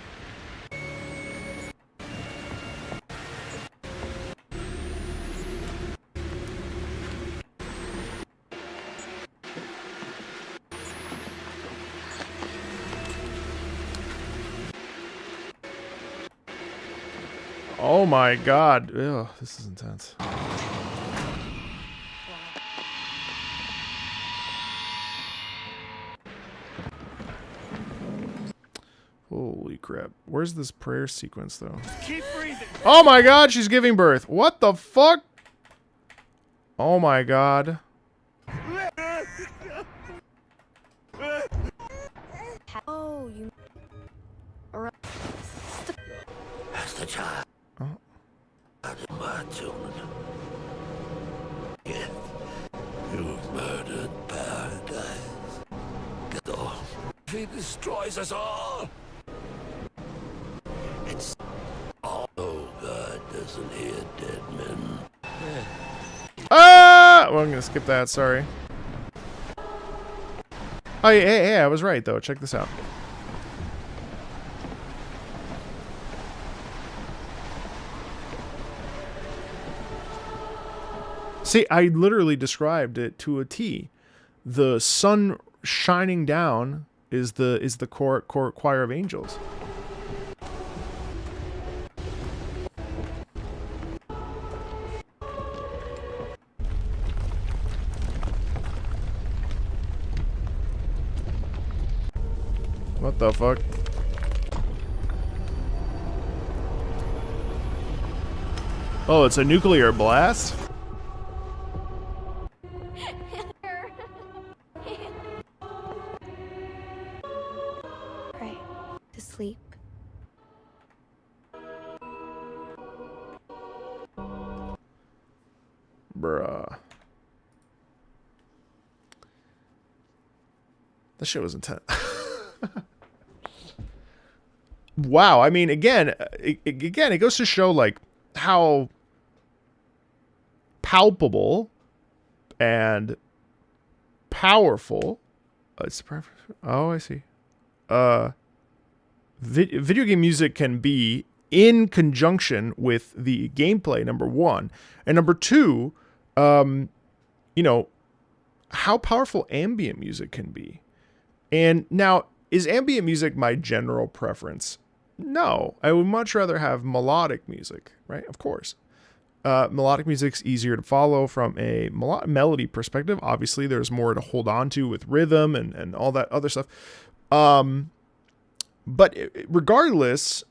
Oh my God. Ugh, this is intense. Holy crap. Where's this prayer sequence, though? Keep breathing. Oh my God, she's giving birth. What the fuck? Oh my God. Oh, you... As the child Oh. my children. Yet you've murdered paradise. Get off. He destroys us all. It's all. Oh, God doesn't hear dead men. Ah! Well, I'm gonna skip that, sorry. Oh, hey, I was right, though. Check this out. See, I literally described it to a T. The sun shining down is the choir of angels. What the fuck? Oh, it's a nuclear blast? sleep. Bruh. That shit was intense. Wow. I mean, again, it goes to show like how palpable and powerful. Oh, I see. Video game music can be in conjunction with the gameplay, number one. And number two, you know, how powerful ambient music can be. And now, is ambient music my general preference? No, I would much rather have melodic music, right? Of course. Melodic music's easier to follow from a melody perspective. Obviously, there's more to hold on to with rhythm and all that other stuff. But regardless,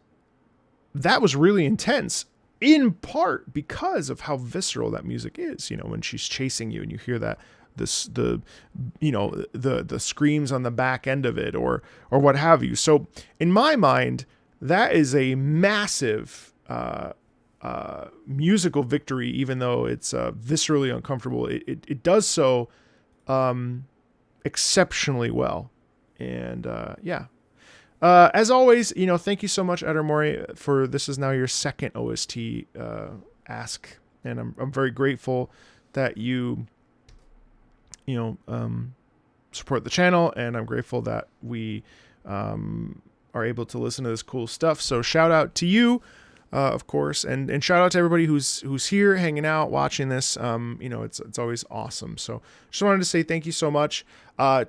that was really intense, in part because of how visceral that music is. You know, when she's chasing you and you hear that, the screams on the back end of it, or what have you. So in my mind, that is a massive musical victory, even though it's viscerally uncomfortable. It does so exceptionally well. And yeah. As always, you know, thank you so much, Edermori, for this is now your second OST ask, and I'm very grateful that you support the channel, and I'm grateful that we are able to listen to this cool stuff. So shout out to you, of course, and shout out to everybody who's here hanging out, watching this. You know, it's always awesome. So just wanted to say thank you so much.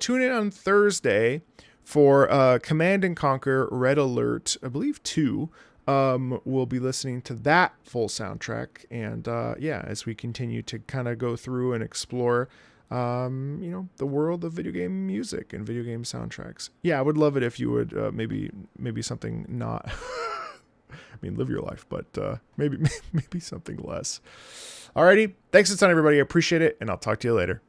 Tune in on Thursday for Command and Conquer Red Alert, I believe 2. We'll be listening to that full soundtrack, and yeah, as we continue to kind of go through and explore you know, the world of video game music and video game soundtracks. Yeah, I would love it if you would maybe something not I mean, live your life, but maybe something less. Alrighty, thanks a ton, everybody. I appreciate it, and I'll talk to you later.